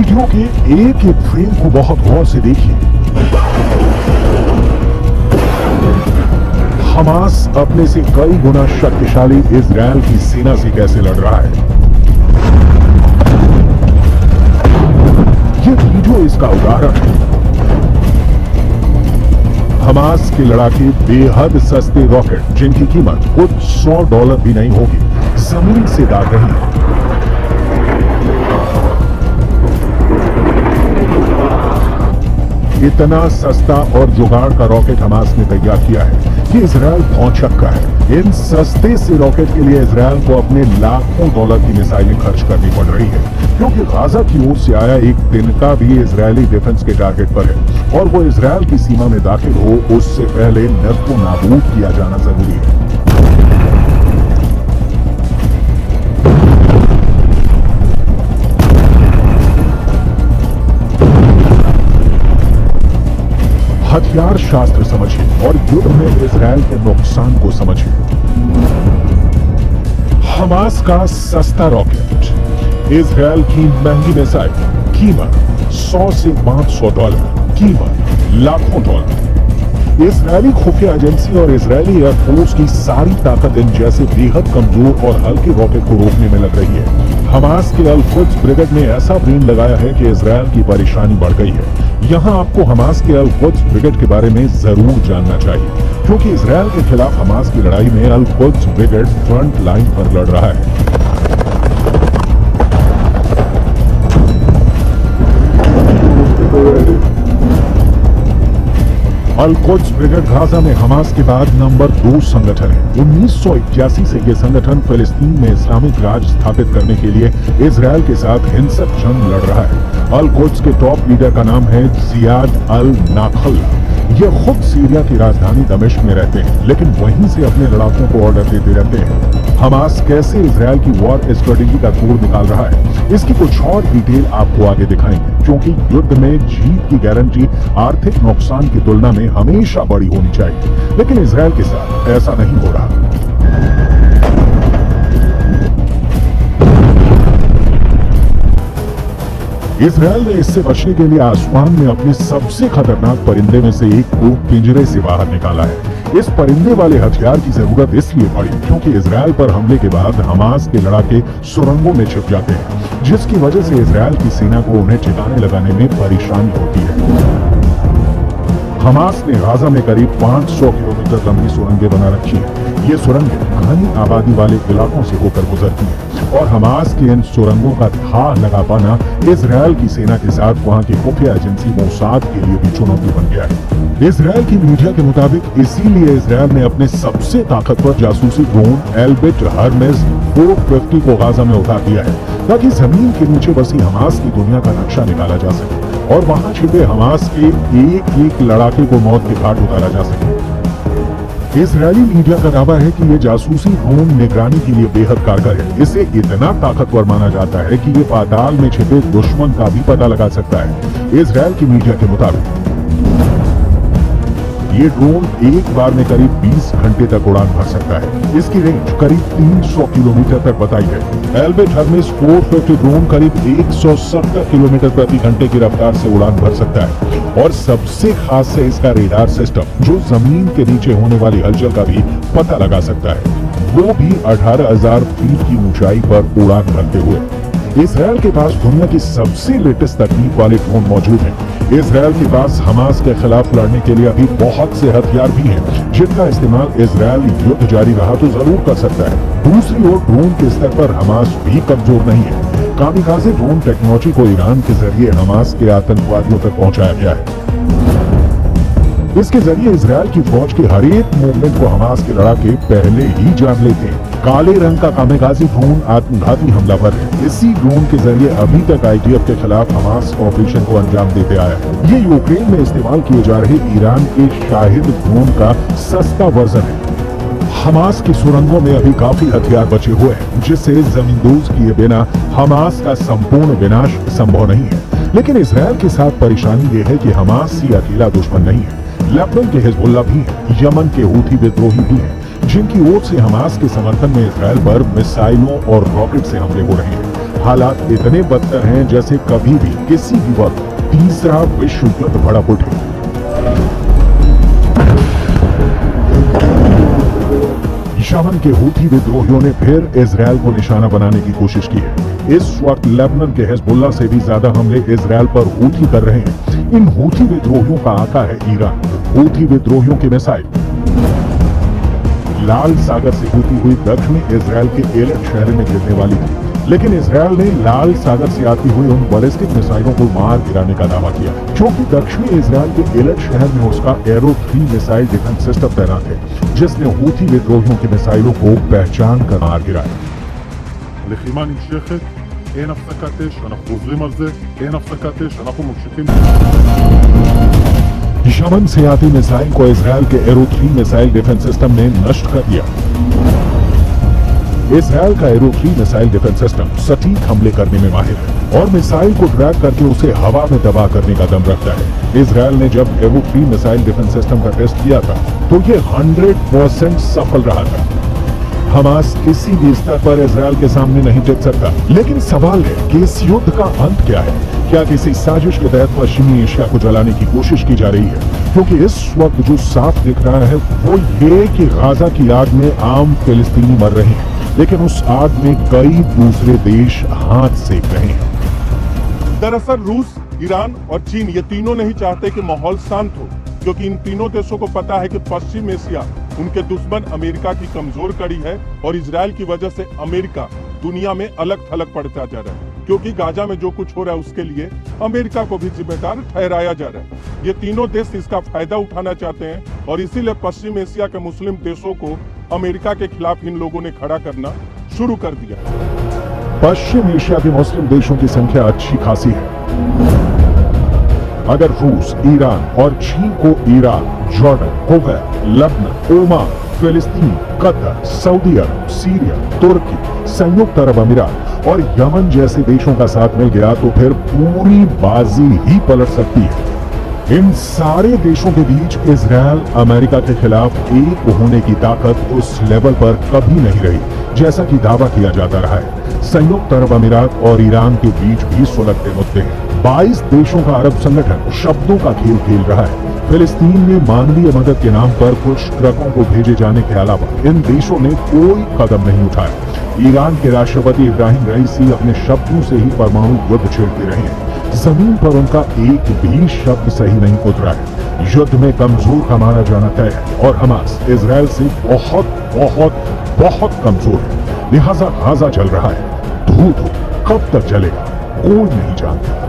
Video के एक एक फ्रेम को बहुत गौर से देखिए। हमास अपने से कई गुना शक्तिशाली इजरायल की सेना से कैसे लड़ रहा है। ये वीडियो इसका उदाहरण है। हमास के लड़ाके बेहद सस्ते रॉकेट, जिनकी कीमत कुछ $100 भी नहीं होगी, जमीन से दाग रही है। इतना सस्ता और जुगाड़ का रॉकेट हमास ने तैयार किया है कि इजरायल पहुंच चुका है। इन सस्ते से रॉकेट के लिए इजरायल को अपने लाखों डॉलर की मिसाइलें खर्च करनी पड़ रही है, क्योंकि गाजा की ओर से आया एक तिनका भी इजरायली डिफेंस के टारगेट पर है और वो इजरायल की सीमा में दाखिल हो उससे पहले नष्ट नाबूद किया जाना जरूरी है। हथियार शास्त्र समझिए और युद्ध में इजरायल के नुकसान को समझिए। हमास का सस्ता रॉकेट, इजरायल की महंगी मिसाइल, कीमत $100 से $500, कीमत लाखों डॉलर। इजरायली खुफिया एजेंसी और इजरायली एयरफोर्स की सारी ताकत इन जैसे बेहद कमजोर और हल्के रॉकेट को रोकने में लग रही है। हमास के अल-कुद्स ब्रिगेड ने ऐसा ब्रेन लगाया है कि इजरायल की परेशानी बढ़ गई है। यहाँ आपको हमास के अल-कुद्स ब्रिगेड के बारे में जरूर जानना चाहिए, क्योंकि इजरायल के खिलाफ हमास की लड़ाई में अल-कुद्स ब्रिगेड फ्रंट लाइन पर लड़ रहा है। अल-कुद्स ब्रिगेड गाजा में हमास के बाद नंबर 2 संगठन है। 1981 से ये संगठन फिलिस्तीन में इस्लामिक राज स्थापित करने के लिए इजरायल के साथ हिंसक जंग लड़ रहा है। अल-कुद्स के टॉप लीडर का नाम है जियाद अल-नाखल्ला। ये खुद सीरिया की राजधानी दमिश्क में रहते हैं, लेकिन वहीं से अपने लड़ाकों को ऑर्डर देते रहते हैं। हमास कैसे इजरायल की वॉर स्ट्रेटेजी का तोड़ निकाल रहा है, इसकी कुछ और डिटेल आपको आगे दिखाएंगे, क्योंकि युद्ध में जीत की गारंटी आर्थिक नुकसान की तुलना में हमेशा बड़ी होनी चाहिए, लेकिन इजरायल के साथ ऐसा नहीं हो रहा। इजरायल ने इससे बचने के लिए आसमान में अपने सबसे खतरनाक परिंदे में से एक को पिंजरे से बाहर निकाला है। इस परिंदे वाले हथियार की जरूरत इसलिए पड़ी क्योंकि इजरायल पर हमले के बाद हमास के लड़ाके सुरंगों में छिप जाते हैं, जिसकी वजह से इजरायल की सेना को उन्हें ठिकाने लगाने में परेशानी होती है। हमास ने गाजा में करीब 500 किलोमीटर लंबी सुरंगें बना रखी है। ये सुरंगें घनी आबादी वाले इलाकों से होकर गुजरती हैं और हमास की इन सुरंगों का था लगा पाना इजरायल की सेना के साथ वहां की खुफिया एजेंसी मोसाद के लिए भी चुनौती बन गया है। इजरायल की मीडिया के मुताबिक इसीलिए इजरायल ने अपने सबसे ताकतवर जासूसी ड्रोन एल्बिट हर्मेस 450 को गाजा में उतार दिया है, ताकि जमीन के नीचे बसी हमास की दुनिया का नक्शा निकाला जा सके और वहां छिपे हमास के एक एक लड़ाके को मौत के घाट उतारा जा सके। इजरायली मीडिया का दावा है कि ये जासूसी ड्रोन निगरानी के लिए बेहद कारगर है। इसे इतना ताकतवर माना जाता है कि ये पाताल में छिपे दुश्मन का भी पता लगा सकता है। इजरायल की मीडिया के मुताबिक ये ड्रोन एक बार में करीब 20 घंटे तक उड़ान भर सकता है। इसकी रेंज करीब 300 किलोमीटर तक बताई है। एल्बिट हर्मेस 450 ड्रोन करीब 170 किलोमीटर प्रति घंटे की रफ्तार से उड़ान भर सकता है और सबसे खास है इसका रेडार सिस्टम, जो जमीन के नीचे होने वाली हलचल का भी पता लगा सकता है, वो भी 18,000 फीट की ऊंचाई पर उड़ान भरते हुए। इजरायल के पास दुनिया की सबसे लेटेस्ट तकनीक वाले ड्रोन मौजूद हैं। इजरायल के पास हमास के खिलाफ लड़ने के लिए अभी बहुत से हथियार भी हैं, जिनका इस्तेमाल इजरायल युद्ध जारी रहा तो जरूर कर सकता है। दूसरी ओर ड्रोन के स्तर पर हमास भी कमजोर नहीं है। कामिकाज़े ड्रोन टेक्नोलॉजी को ईरान के जरिए हमास के आतंकवादियों तक पहुंचाया गया है। इसके जरिए इजरायल की फौज के हर एक मूवमेंट को हमास के लड़ाके पहले ही जान लेते हैं। काले रंग का कामिकाज़े ड्रोन आत्मघाती हमलावर है। इसी ड्रोन के जरिए अभी तक IDF के खिलाफ हमास ऑपरेशन को अंजाम देते आया है। ये यूक्रेन में इस्तेमाल किए जा रहे ईरान के शाहिद ड्रोन का सस्ता वर्जन है। हमास की सुरंगों में अभी काफी हथियार बचे हुए हैं, जिससे जमींदोज किए बिना हमास का संपूर्ण विनाश संभव नहीं है। लेकिन इजरायल के साथ परेशानी ये है कि हमास ही अकेला दुश्मन नहीं है। लेबनान के हिजबुल्लाह भी है, यमन के हूथी विद्रोही भी हैं, जिनकी ओर से हमास के समर्थन में इजरायल पर मिसाइलों और रॉकेट से हमले हो रहे हैं। हालात इतने बदतर हैं जैसे कभी भी किसी भी वक्त तीसरा विश्व युद्ध भड़क उठे। यमन के हूथी विद्रोहियों ने फिर इजरायल को निशाना बनाने की कोशिश की है। इस वक्त लेबनान के हिजबुल्लाह से भी ज्यादा हमले इजरायल पर हूथी कर रहे हैं। इन हूथी विद्रोहियों का आका है ईरान। हूथी विद्रोहियों की मिसाइल लाल सागर से होती हुई दक्षिणी इजरायल के एलेट शहर में गिरने वाली थी, लेकिन इजरायल ने लाल सागर से आती हुई उन बैलिस्टिक मिसाइलों को मार गिराने का दावा किया, क्योंकि दक्षिणी इजरायल के एलेट शहर में उसका एरो 3 मिसाइल डिफेंस सिस्टम तैनात है, जिसने हूथी विद्रोहियों की मिसाइलों को पहचान कर मार गिराया। הלחימה נמשכת, אין הפסקת אש, אנחנו חוזרים על זה, אין הפסקת אש, אנחנו ממשיכים. यमन से आती मिसाइल को इजरायल के एरो 3 मिसाइल डिफेंस सिस्टम ने नष्ट कर दिया। इजरायल का एरो 3 मिसाइल डिफेंस सिस्टम सटीक हमले करने में माहिर है और मिसाइल को ट्रैक करके उसे हवा में दबा करने का दम रखता है। इजरायल ने जब एरो 3 मिसाइल डिफेंस सिस्टम का टेस्ट किया था तो ये 100% सफल रहा था। हमास किसी भी स्तर पर इजरायल के सामने नहीं टिक सकता, लेकिन सवाल है कि इस युद्ध का अंत क्या है? क्या किसी साजिश के तहत पश्चिमी एशिया को जलाने की कोशिश की जा रही है? क्योंकि इस वक्त जो साफ दिख रहा है वो ये कि गाजा की आग में आम फिलिस्तीनी मर रहे हैं, लेकिन उस आग में कई दूसरे देश हाथ सेक रहे हैं। दरअसल रूस, ईरान और चीन ये तीनों नहीं चाहते कि माहौल शांत हो, क्योंकि इन तीनों देशों को पता है कि पश्चिम एशिया उनके दुश्मन अमेरिका की कमजोर कड़ी है और इजरायल की वजह से अमेरिका दुनिया में अलग थलग पड़ता जा रहा है, क्योंकि गाजा में जो कुछ हो रहा है उसके लिए अमेरिका को भी जिम्मेदार ठहराया जा रहा है। ये तीनों देश इसका फायदा उठाना चाहते हैं और इसीलिए पश्चिम एशिया के मुस्लिम देशों को अमेरिका के खिलाफ इन लोगों ने खड़ा करना शुरू कर दिया। पश्चिम एशिया के मुस्लिम देशों की संख्या अच्छी खासी है। अगर रूस, ईरान और चीन को Iraq, Jordan, Kuwait, Lebanon, Oman, फिलिस्तीन, कतर, सऊदी अरब, सीरिया, तुर्की, संयुक्त अरब अमीरात और यमन जैसे देशों का साथ मिल गया तो फिर पूरी बाजी ही पलट सकती है। इन सारे देशों के बीच इजरायल अमेरिका के खिलाफ एक होने की ताकत उस लेवल पर कभी नहीं रही, जैसा कि दावा किया जाता रहा है। संयुक्त अरब अमीरात और ईरान के बीच भी सुलगते मुद्दे हैं। 22 देशों का अरब संगठन शब्दों का खेल खेल रहा है। फिलिस्तीन में मानवीय मदद के नाम पर कुछ ट्रकों को भेजे जाने के अलावा इन देशों ने कोई कदम नहीं उठाया। ईरान के राष्ट्रपति इब्राहिम रईसी अपने शब्दों से ही परमाणु युद्ध छेड़ते रहे हैं। जमीन पर उनका एक भी शब्द सही नहीं उतरा है। युद्ध में कमजोर का माना जाना तय है और हमास इजरायल से बहुत बहुत बहुत कमजोर है। लिहाजा गाजा चल रहा है, धू कब तक चलेगा कोई नहीं जानता।